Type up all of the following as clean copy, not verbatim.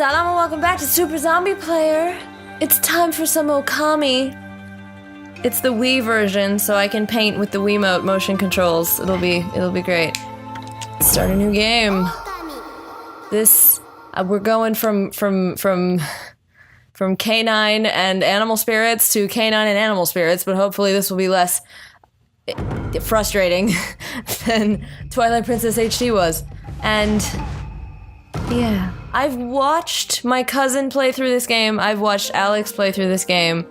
Salam and welcome back to Super Zombie Player. It's time for some okami. It's the Wii version, so I can paint with the Wiimote motion controls. It'll be great. Let's start a new game. We're going from canine and animal spirits to canine and animal spirits, but hopefully this will be less frustrating than Twilight Princess HD was. And yeah, I've watched my cousin play through this game. I've watched Alex play through this game.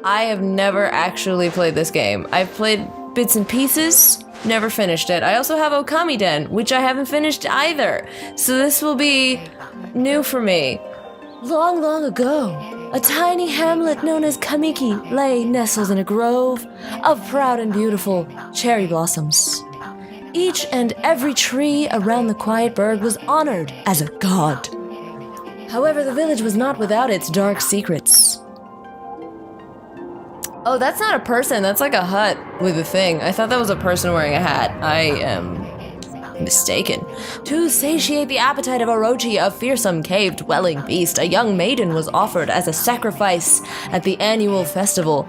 I have never actually played this game. I've played bits and pieces, never finished it. I also have Okami Den, which I haven't finished either. So this will be new for me. Long, long ago, a tiny hamlet known as Kamiki lay nestled in a grove of proud and beautiful cherry blossoms. Each and every tree around the quiet burg was honored as a god. However, the village was not without its dark secrets. Oh, that's not a person, that's like a hut with a thing. I thought that was a person wearing a hat. I am mistaken. To satiate the appetite of Orochi, a fearsome cave-dwelling beast, a young maiden was offered as a sacrifice at the annual festival.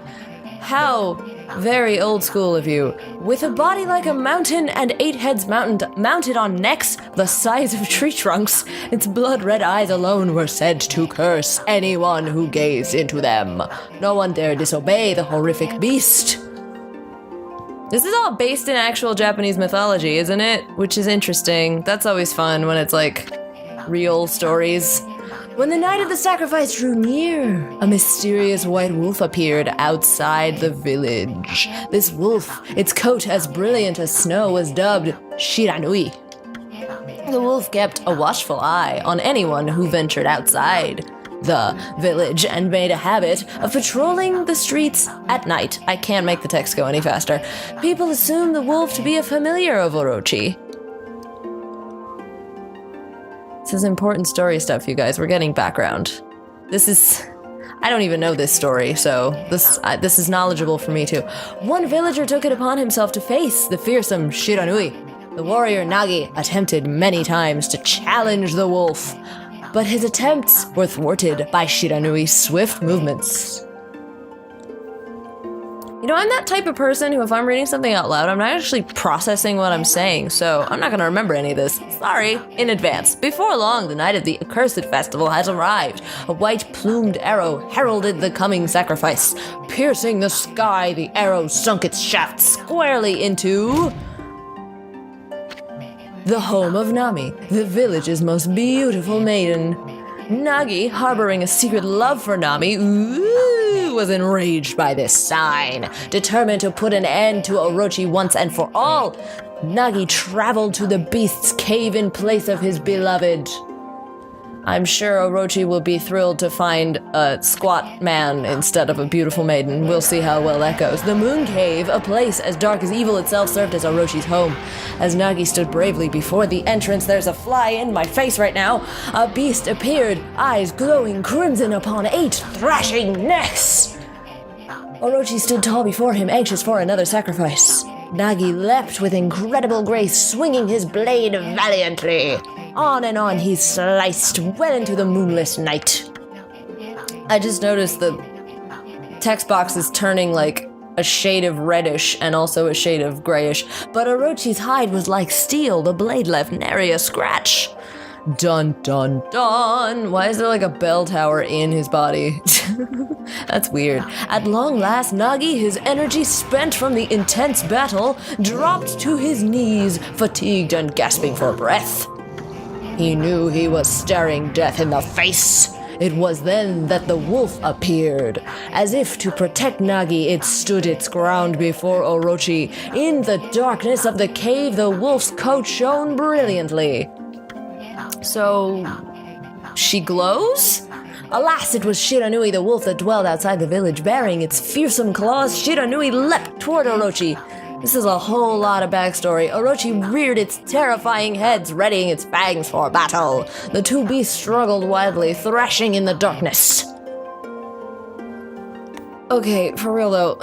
How very old school of you. With a body like a mountain and 8 heads mounted on necks the size of tree trunks, its blood-red eyes alone were said to curse anyone who gazed into them. No one dared disobey the horrific beast. This is all based in actual Japanese mythology, isn't it? Which is interesting. That's always fun when it's like real stories. When the night of the sacrifice drew near, a mysterious white wolf appeared outside the village. This wolf, its coat as brilliant as snow, was dubbed Shiranui. The wolf kept a watchful eye on anyone who ventured outside the village and made a habit of patrolling the streets at night. I can't make the text go any faster. People assumed the wolf to be a familiar of Orochi. This is important story stuff, you guys. We're getting background. I don't even know this story, so this is knowledgeable for me too. One villager took it upon himself to face the fearsome Shiranui. The warrior Nagi attempted many times to challenge the wolf, but his attempts were thwarted by Shiranui's swift movements. You know, I'm that type of person who, if I'm reading something out loud, I'm not actually processing what I'm saying, so I'm not gonna remember any of this. Sorry, in advance. Before long, the night of the accursed festival has arrived. A white-plumed arrow heralded the coming sacrifice. Piercing the sky, the arrow sunk its shaft squarely into the home of Nami, the village's most beautiful maiden. Nagi, harboring a secret love for Nami, was enraged by this sign. Determined to put an end to Orochi once and for all, Nagi traveled to the beast's cave in place of his beloved. I'm sure Orochi will be thrilled to find a squat man instead of a beautiful maiden. We'll see how well that goes. The Moon Cave, a place as dark as evil itself, served as Orochi's home. As Nagi stood bravely before the entrance, there's a fly in my face right now. A beast appeared, eyes glowing crimson upon 8 thrashing necks. Orochi stood tall before him, anxious for another sacrifice. Nagi leapt with incredible grace, swinging his blade valiantly. On and on he sliced well into the moonless night. I just noticed the text box is turning like a shade of reddish and also a shade of grayish, but Orochi's hide was like steel. The blade left nary a scratch. Dun dun dun! Why is there like a bell tower in his body? That's weird. At long last, Nagi, his energy spent from the intense battle, dropped to his knees, fatigued and gasping for breath. He knew he was staring death in the face. It was then that the wolf appeared. As if to protect Nagi, it stood its ground before Orochi. In the darkness of the cave, the wolf's coat shone brilliantly. So, she glows? Alas, it was Shiranui, the wolf that dwelled outside the village. Bearing its fearsome claws, Shiranui leapt toward Orochi. This is a whole lot of backstory. Orochi reared its terrifying heads, readying its fangs for battle. The two beasts struggled wildly, thrashing in the darkness. Okay, for real though.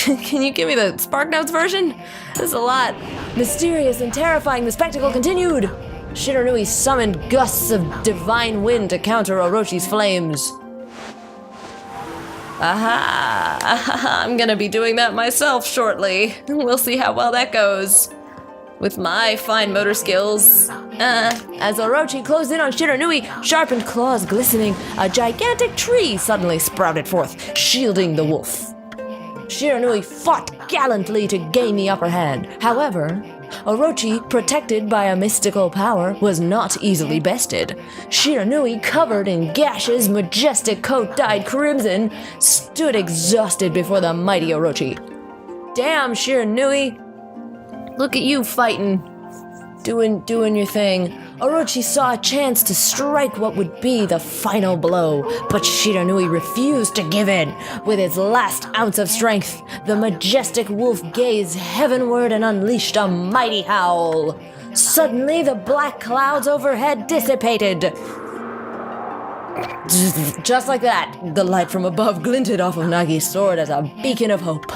Can you give me the Spark Notes version? This is a lot. Mysterious and terrifying, the spectacle continued. Shiranui summoned gusts of divine wind to counter Orochi's flames. Aha! I'm gonna be doing that myself shortly. We'll see how well that goes. With my fine motor skills. As Orochi closed in on Shiranui, sharpened claws glistening, a gigantic tree suddenly sprouted forth, shielding the wolf. Shiranui fought gallantly to gain the upper hand. However, Orochi, protected by a mystical power, was not easily bested. Shiranui, covered in gashes, majestic coat dyed crimson, stood exhausted before the mighty Orochi. Damn, Shiranui! Look at you fighting, doing your thing. Orochi saw a chance to strike what would be the final blow, but Shiranui refused to give in. With its last ounce of strength, the majestic wolf gazed heavenward and unleashed a mighty howl. Suddenly, the black clouds overhead dissipated. Just like that, the light from above glinted off of Nagi's sword as a beacon of hope.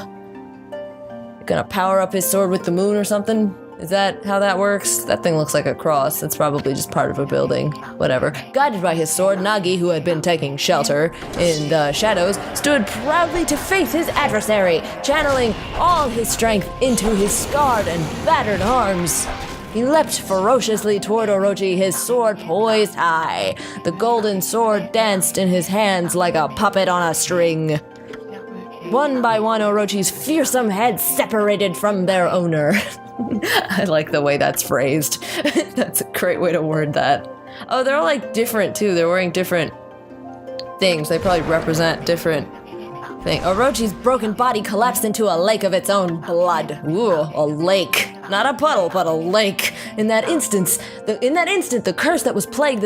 Gonna power up his sword with the moon or something? Is that how that works? That thing looks like a cross. It's probably just part of a building. Whatever. Guided by his sword, Nagi, who had been taking shelter in the shadows, stood proudly to face his adversary, channeling all his strength into his scarred and battered arms. He leapt ferociously toward Orochi, his sword poised high. The golden sword danced in his hands like a puppet on a string. One by one, Orochi's fearsome heads separated from their owner. I like the way that's phrased. That's a great way to word that. Oh, they're all like different too. They're wearing different things. They probably represent different things. Orochi's broken body collapsed into a lake of its own blood. Ooh, a lake. Not a puddle, but a lake. In that instant, the curse that was plagued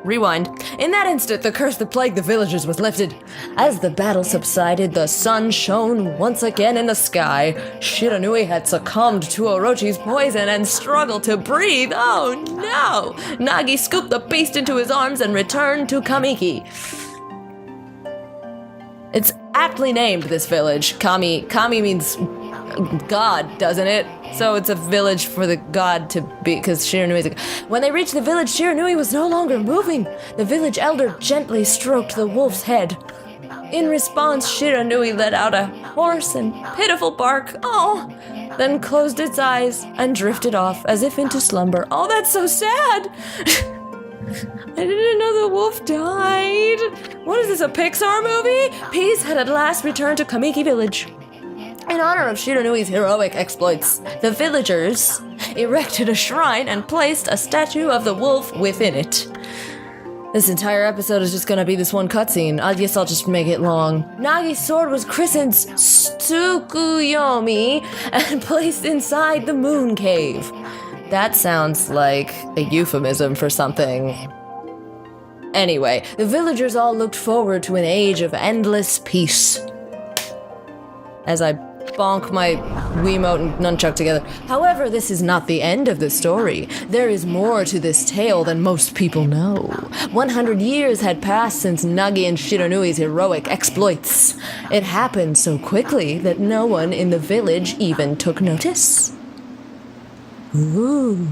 Rewind. In that instant, the curse that plagued the villagers was lifted. As the battle subsided, the sun shone once again in the sky. Shiranui had succumbed to Orochi's poison and struggled to breathe. Oh no! Nagi scooped the beast into his arms and returned to Kamiki. It's aptly named, this village. Kami means god, doesn't it? So it's a village for the god to be, because Shiranui is When they reached the village, Shiranui was no longer moving. The village elder gently stroked the wolf's head. In response, Shiranui let out a hoarse and pitiful bark. Oh! Then closed its eyes and drifted off as if into slumber. Oh, that's so sad! I didn't know the wolf died. What is this, a Pixar movie? Peace had at last returned to Kamiki village. In honor of Shiranui's heroic exploits, the villagers erected a shrine and placed a statue of the wolf within it. This entire episode is just gonna be this one cutscene. I guess I'll just make it long. Nagi's sword was christened Tsukuyomi and placed inside the moon cave. That sounds like a euphemism for something. Anyway, the villagers all looked forward to an age of endless peace. As I bonk my Wiimote and nunchuck together. However, this is not the end of the story. There is more to this tale than most people know. 100 years had passed since Nagi and Shiranui's heroic exploits. It happened so quickly that no one in the village even took notice. Ooh.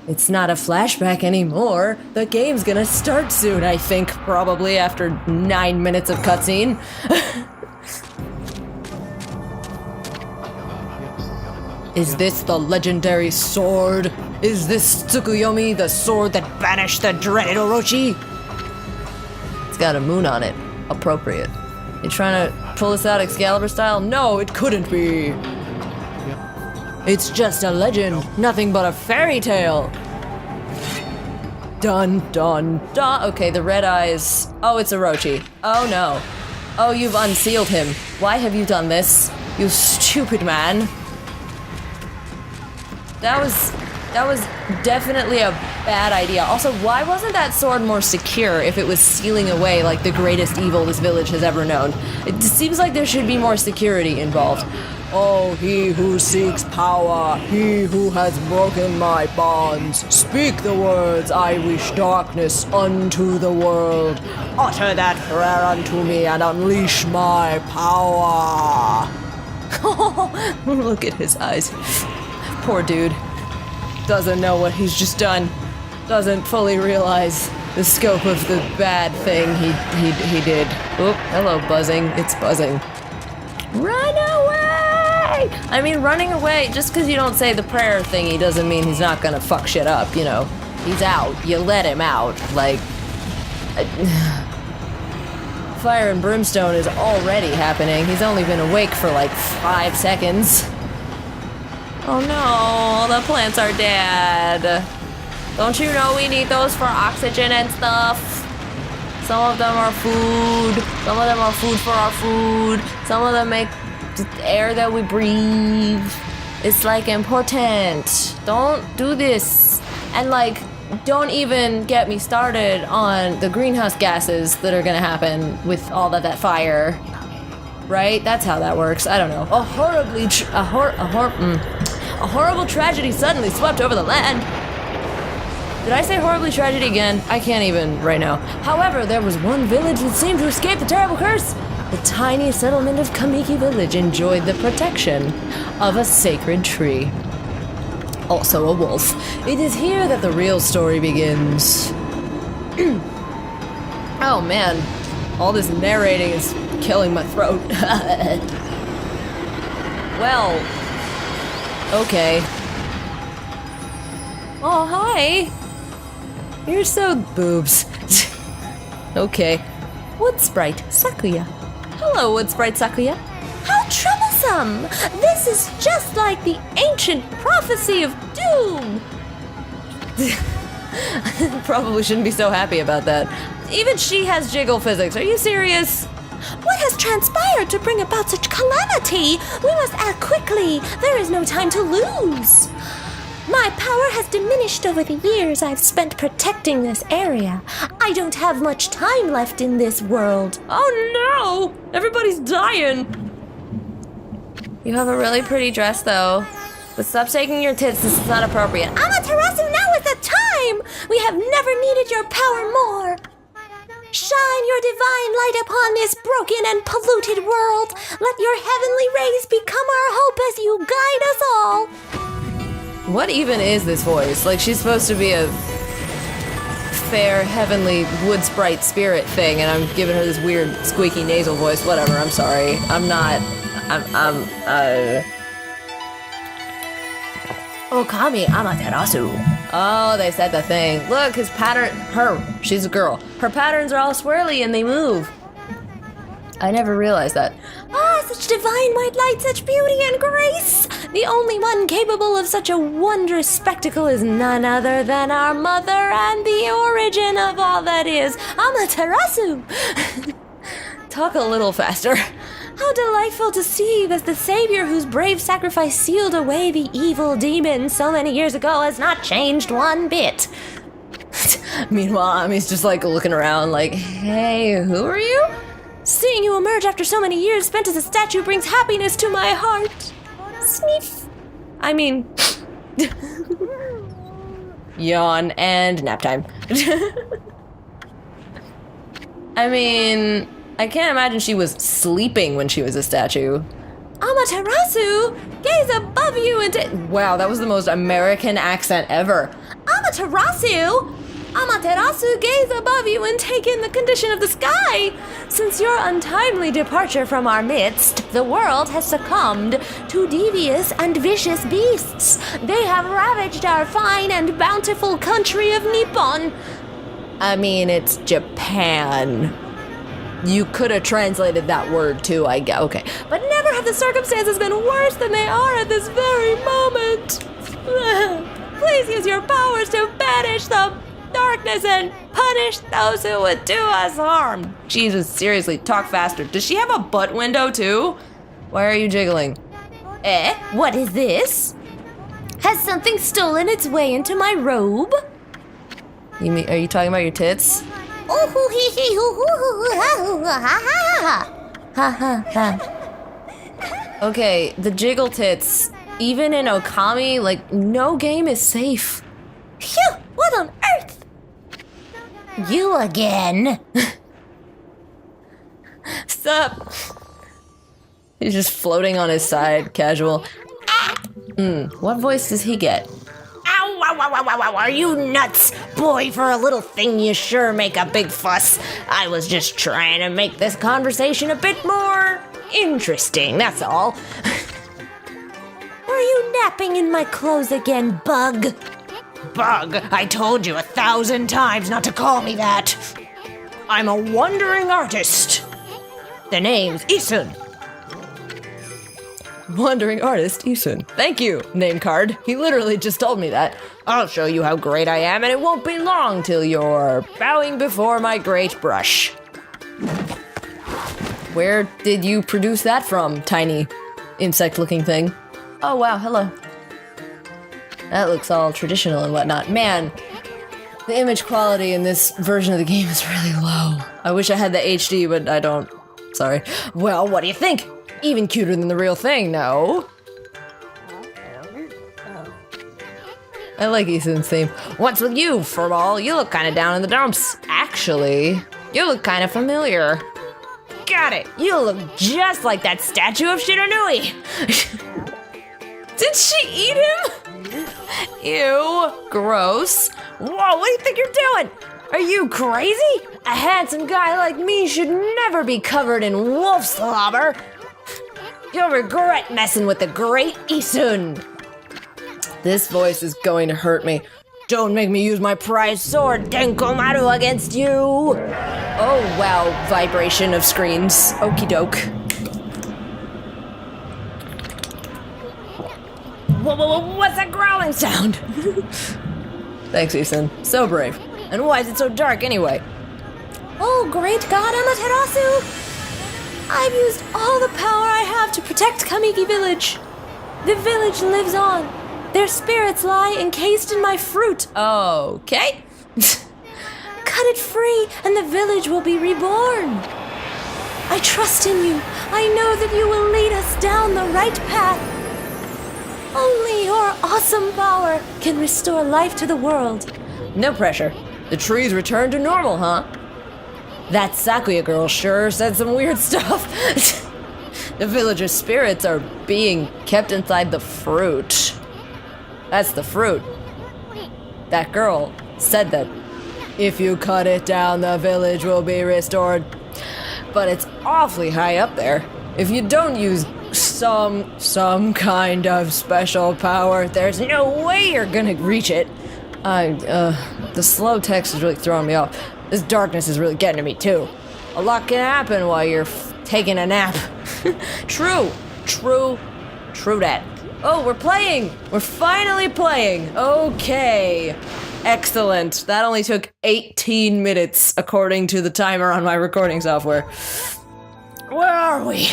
It's not a flashback anymore. The game's gonna start soon, I think, probably after 9 minutes of cutscene. Is this the legendary sword? Is this Tsukuyomi, the sword that banished the dreaded Orochi? It's got a moon on it. Appropriate. You trying to pull this out Excalibur style? No, it couldn't be. It's just a legend, nothing but a fairy tale. Dun, dun, dun. Okay, the red eyes. Oh, it's Orochi. Oh no. Oh, you've unsealed him. Why have you done this? You stupid man. That was definitely a bad idea. Also, why wasn't that sword more secure if it was sealing away like the greatest evil this village has ever known? It seems like there should be more security involved. Oh, he who seeks power, he who has broken my bonds, speak the words, I wish darkness unto the world. Utter that prayer unto me and unleash my power. Look at his eyes. Poor dude. doesn't know what he's just done. Doesn't fully realize the scope of the bad thing he did. Oh, hello, buzzing. It's buzzing. Run away! I mean, running away, just because you don't say the prayer thingy doesn't mean he's not gonna fuck shit up, you know. He's out. You let him out. Like... Fire and brimstone is already happening. He's only been awake for like 5 seconds. Oh no, all the plants are dead. Don't you know we need those for oxygen and stuff? Some of them are food. Some of them are food for our food. Some of them make air that we breathe. It's like important. Don't do this. And like, don't even get me started on the greenhouse gases that are gonna happen with all of that fire. Right? That's how that works. I don't know. A horrible tragedy suddenly swept over the land. Did I say horribly tragedy again? I can't even right now. However, there was one village that seemed to escape the terrible curse. The tiny settlement of Kamiki Village enjoyed the protection of a sacred tree. Also a wolf. It is here that the real story begins. Oh man, all this narrating is killing my throat. Well, okay. Oh, hi. You're so boobs. Okay. Wood Sprite Sakuya. Hello, Wood Sprite Sakuya. How troublesome! This is just like the ancient prophecy of doom! Probably shouldn't be so happy about that. Even she has jiggle physics. Are you serious? What has transpired to bring about such calamity? We must act quickly. There is no time to lose. My power has diminished over the years I've spent protecting this area. I don't have much time left in this world. Oh no! Everybody's dying! You have a really pretty dress though. But stop shaking your tits, this is not appropriate. Amaterasu, now is the time! We have never needed your power more. Shine your divine light upon this broken and polluted world. Let your heavenly rays become our hope as you guide us all. What even is this voice? Like, she's supposed to be a fair, heavenly wood sprite spirit thing, and I'm giving her this weird, squeaky nasal voice. Whatever, I'm sorry. Okami Amaterasu. Oh, they said the thing. Look, his pattern, she's a girl. Her patterns are all swirly and they move. I never realized that. Ah, such divine white light, such beauty and grace! The only one capable of such a wondrous spectacle is none other than our mother and the origin of all that is, Amaterasu! Talk a little faster. How delightful to see that the savior whose brave sacrifice sealed away the evil demon so many years ago has not changed one bit. Meanwhile, Ami's just like looking around like, hey, who are you? Seeing you emerge after so many years spent as a statue brings happiness to my heart. Sniff. I mean... Yawn and nap time. I mean... I can't imagine she was sleeping when she was a statue. Amaterasu, gaze above you and wow, that was the most American accent ever. Amaterasu! Amaterasu, gaze above you and take in the condition of the sky. Since your untimely departure from our midst, the world has succumbed to devious and vicious beasts. They have ravaged our fine and bountiful country of Nippon. I mean, it's Japan. You could have translated that word too, I guess. Okay. But never have the circumstances been worse than they are at this very moment. Please use your powers to banish the darkness and punish those who would do us harm. Jesus, seriously, talk faster. Does she have a butt window too? Why are you jiggling? Eh? What is this? Has something stolen its way into my robe? You mean, are you talking about your tits? Okay, the jiggle tits. Even in Okami, like, no game is safe. Phew! What on earth? You again. Stop. He's just floating on his side, casual. What voice does he get? Ow, Are you nuts? Boy, for a little thing you sure make a big fuss. I was just trying to make this conversation a bit more interesting, that's all. Are you napping in my clothes again, Bug? Bug, I told you 1,000 times not to call me that. I'm a wandering artist. The name's Isun. Wandering artist, Isun. Thank you, name card. He literally just told me that. I'll show you how great I am, and it won't be long till you're bowing before my great brush. Where did you produce that from, tiny insect-looking thing? Oh, wow, hello. That looks all traditional and whatnot. Man, the image quality in this version of the game is really low. I wish I had the HD, but I don't. Sorry. Well, what do you think? Even cuter than the real thing, no? I like Ethan's theme. What's with you, Furball? You look kind of down in the dumps. Actually, you look kind of familiar. Got it. You look just like that statue of Shiranui. Did she eat him? Ew, gross. Whoa, what do you think you're doing? Are you crazy? A handsome guy like me should never be covered in wolf slobber. You'll regret messing with the great Isun. This voice is going to hurt me. Don't make me use my prized sword, Denkomaru, against you. Oh, wow, vibration of screens. Okie doke. What's that growling sound? Thanks, Isun. So brave. And why is it so dark anyway? Oh, great god Amaterasu! I've used all the power I have to protect Kamiki Village. The village lives on. Their spirits lie encased in my fruit. Okay. Cut it free, and the village will be reborn. I trust in you. I know that you will lead us down the right path. Only your awesome power can restore life to the world. No pressure. The trees return to normal, huh? That Sakuya girl sure said some weird stuff. The villagers' spirits are being kept inside the fruit. That's the fruit. That girl said that if you cut it down, the village will be restored. But it's awfully high up there. If you don't use some kind of special power, there's no way you're gonna reach it. The slow text is really throwing me off. This darkness is really getting to me too. A lot can happen while you're taking a nap. True that. Oh, we're playing! We're finally playing! Okay. Excellent. That only took 18 minutes according to the timer on my recording software. Where are we?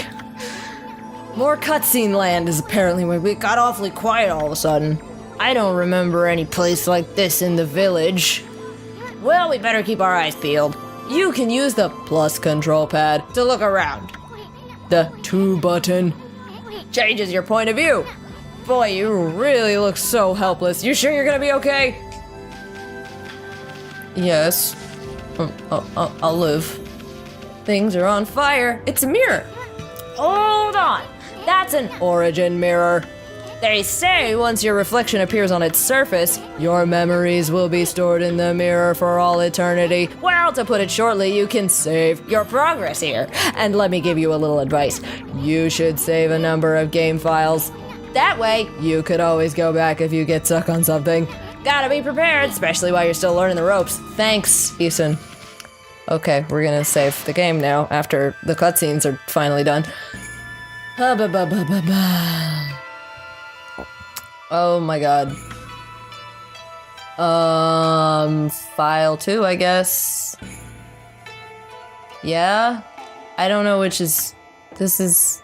More cutscene land is apparently where we got awfully quiet all of a sudden. I don't remember any place like this in the village. Well, we better keep our eyes peeled. You can use the plus control pad to look around. The 2 button changes your point of view. Boy, you really look so helpless. You sure you're gonna be okay? Yes. I'll live. Things are on fire. It's a mirror. Hold on. That's an origin mirror. They say once your reflection appears on its surface, your memories will be stored in the mirror for all eternity. Well, to put it shortly, you can save your progress here. And let me give you a little advice. You should save a number of game files. That way, you could always go back if you get stuck on something. Gotta be prepared, especially while you're still learning the ropes. Thanks, Isun. Okay, we're gonna save the game now after the cutscenes are finally done. Oh my god. File 2, I guess. Yeah? I don't know which is... This is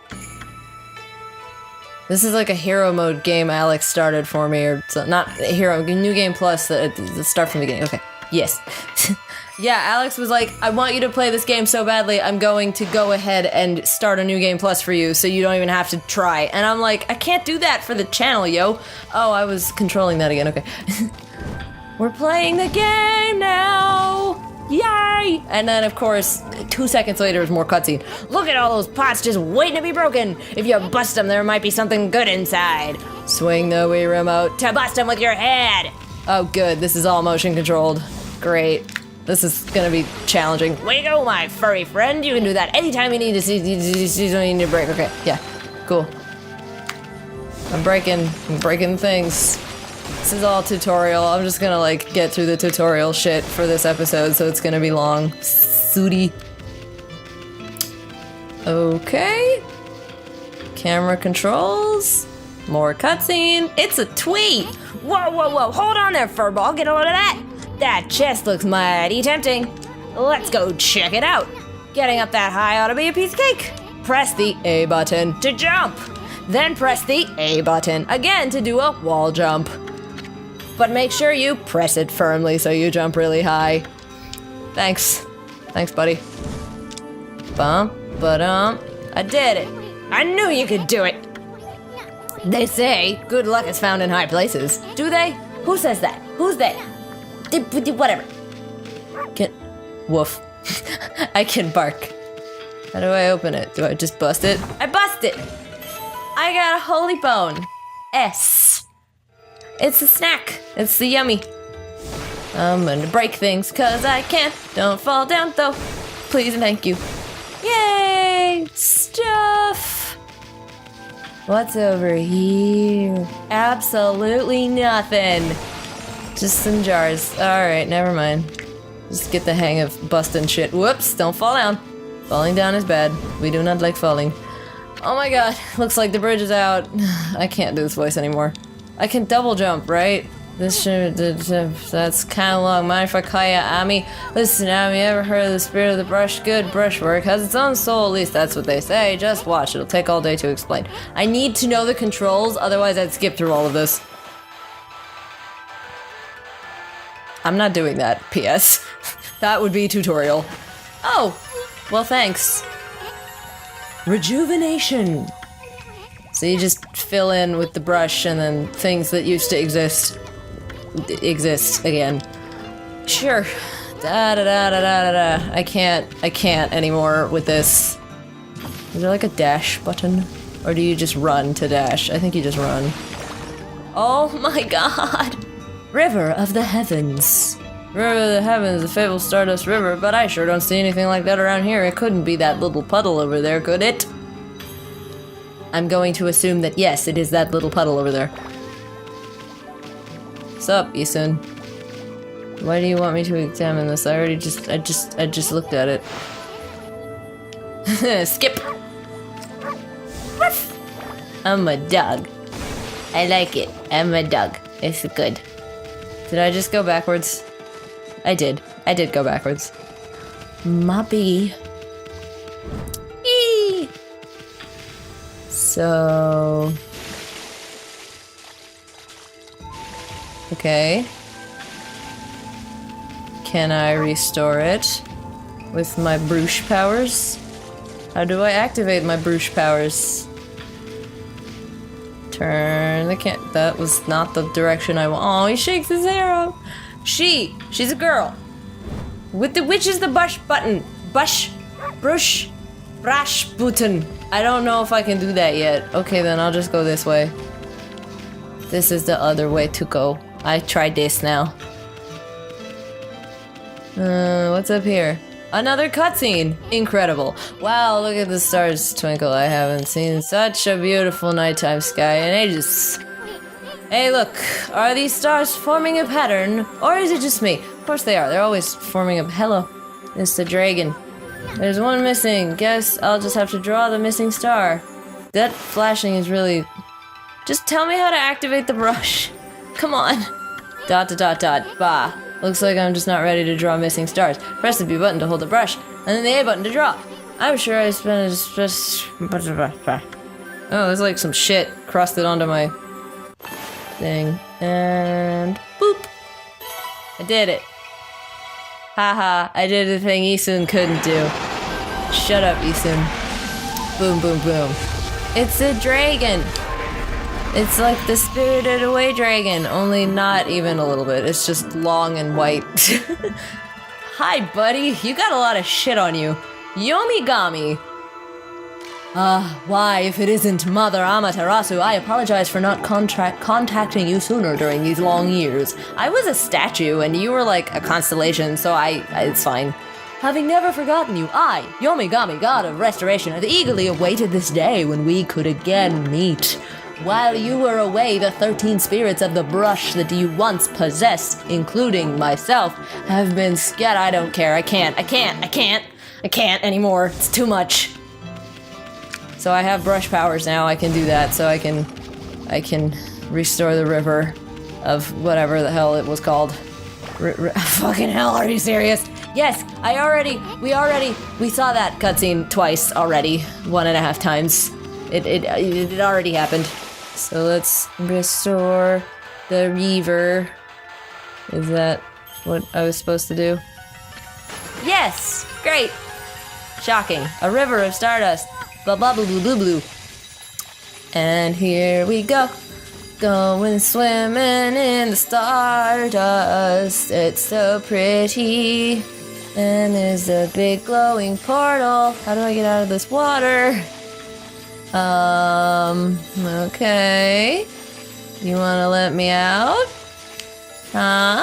like a hero mode game Alex started for me, or so, not hero, new game plus, the start from the beginning. Okay, yes. Yeah, Alex was like, I want you to play this game so badly, I'm going to go ahead and start a new game plus for you, so you don't even have to try. And I'm like, I can't do that for the channel, yo. Oh, I was controlling that again, okay. We're playing the game now! Yay! And then, of course, 2 seconds later, there's more cutscene. Look at all those pots just waiting to be broken. If you bust them, there might be something good inside. Swing the Wii remote to bust them with your head. Oh, good. This is all motion controlled. Great. This is gonna be challenging. Way to go, my furry friend. You can do that anytime you need to see you need a break. Okay, yeah, cool. I'm breaking things. This is all tutorial. I'm just gonna like get through the tutorial shit for this episode, so it's gonna be long. Sooty. Okay. Camera controls. More cutscene. It's a tweet. Whoa, whoa, whoa. Hold on there, furball. Get a load of that. That chest looks mighty tempting. Let's go check it out. Getting up that high ought to be a piece of cake. Press the A button To jump. then press the A button again to do a wall jump. But make sure you press it firmly so you jump really high. Thanks. Thanks, buddy. Bump, ba-dum. I did it. I knew you could do it. They say good luck is found in high places. Do they? Who says that? Who's they? Whatever. Woof. I can bark. How do I open it? Do I just bust it? I bust it! I got a holy bone. S. It's a snack. It's the yummy. I'm gonna break things cause I can. Don't fall down though. Please and thank you. Yay! Stuff! What's over here? Absolutely nothing. Just some jars. Alright, never mind. Just get the hang of busting shit. Whoops, don't fall down. Falling down is bad. We do not like falling. Oh my god, looks like the bridge is out. I can't do this voice anymore. I can double jump, right? This should, that's kind of long. Mind if I call you Ami? Listen, Ami, ever heard of the spirit of the brush? Good brushwork has its own soul, at least that's what they say. Just watch, it'll take all day to explain. I need to know the controls, otherwise I'd skip through all of this. I'm not doing that, P.S. That would be tutorial. Oh, well thanks. Rejuvenation. So you just fill in with the brush and then things that used to exist again. Sure. Da da da da da da. I can't anymore with this. Is there like a dash button? Or do you just run to dash? I think you just run. Oh my god! River of the Heavens. River of the Heavens, the fabled Stardust River, but I sure don't see anything like that around here. It couldn't be that little puddle over there, could it? I'm going to assume that yes, it is that little puddle over there. Sup, Isun? Why do you want me to examine this? I just looked at it. Skip! I'm a dog. I like it. I'm a dog. It's good. Did I just go backwards? I did. I did go backwards. Moppy. Eee! So... Okay. Can I restore it with my brush powers? How do I activate my brush powers? Turn the that was not the direction I want. Oh, he shakes his hair up. She's a girl. Which is the bush button? Brush button. I don't know if I can do that yet. Okay, then I'll just go this way. This is the other way to go. I tried this now. What's up here? Another cutscene! Incredible. Wow, look at the stars twinkle. I haven't seen such a beautiful nighttime sky in ages. Hey, look. Are these stars forming a pattern? Or is it just me? Of course they are. They're always forming a... Hello. It's the dragon. There's one missing. Guess I'll just have to draw the missing star. That flashing is really... Just tell me how to activate the brush. Come on. ... Bah. Looks like I'm just not ready to draw missing stars. Press the B button to hold the brush, and then the A button to draw. I'm sure I spent just... Oh, there's like some shit crusted onto my thing. And boop. I did it. Haha, I did the thing Isun couldn't do. Shut up, Isun. Boom, boom, boom. It's a dragon. It's like the Spirited Away dragon, only not even a little bit. It's just long and white. Hi, buddy. You got a lot of shit on you. Yomigami. Why, if it isn't Mother Amaterasu, I apologize for not contacting you sooner during these long years. I was a statue, and you were like a constellation, so it's fine. Having never forgotten you, I, Yomigami, god of restoration, have eagerly awaited this day when we could again meet. While you were away, the 13 spirits of the brush that you once possessed, including myself, have been scattered. I don't care. I can't anymore. It's too much. So I have brush powers now. I can do that. So I can restore the river of whatever the hell it was called. Fucking hell, are you serious? Yes, we saw that cutscene twice already. 1.5 times. It already happened. So let's restore the river. Is that what I was supposed to do? Yes! Great! Shocking. A river of stardust. Blah blah blue blue blue blue. And here we go. Going swimming in the stardust. It's so pretty. And there's a big glowing portal. How do I get out of this water? Okay. You wanna let me out? Huh?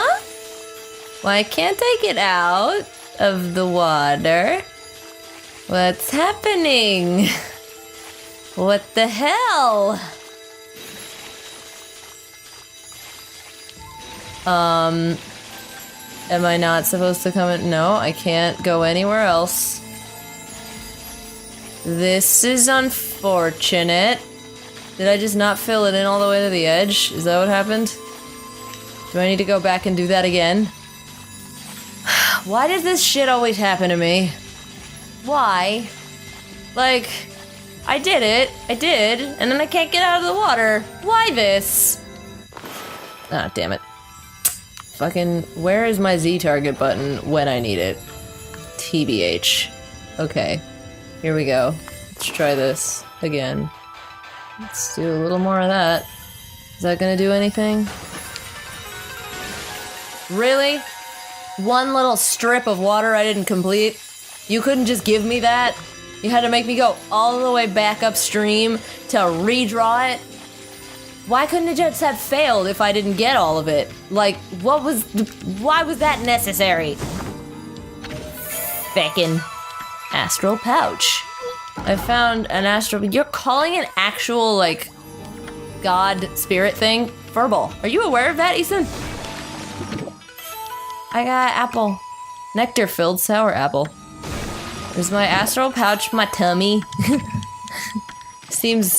Why can't I get out of the water? What's happening? What the hell? Am I not supposed to come in? No, I can't go anywhere else. This is unfortunate. Did I just not fill it in all the way to the edge? Is that what happened? Do I need to go back and do that again? Why does this shit always happen to me? Why? Like, I did, and then I can't get out of the water. Why this? Ah, damn it. Fucking, where is my Z target button when I need it? TBH. Okay, here we go. Let's try this again. Let's do a little more of that. Is that gonna do anything? Really? One little strip of water I didn't complete? You couldn't just give me that? You had to make me go all the way back upstream to redraw it? Why couldn't it just have failed if I didn't get all of it? Like, why was that necessary? Feckin' astral pouch. I found an astral, you're calling an actual, like, god spirit thing? Furball. Are you aware of that, Ethan? I got apple. Nectar-filled sour apple. Is my astral pouch my tummy? seems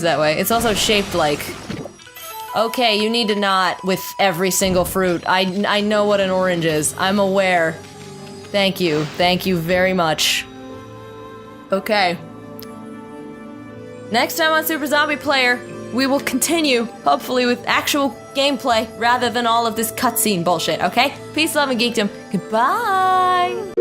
that way. It's also shaped like... Okay, you need to not with every single fruit. I know what an orange is. I'm aware. Thank you. Thank you very much. Okay. Next time on Super Zombie Player, we will continue, hopefully with actual gameplay, rather than all of this cutscene bullshit, okay? Peace, love, and geekdom. Goodbye!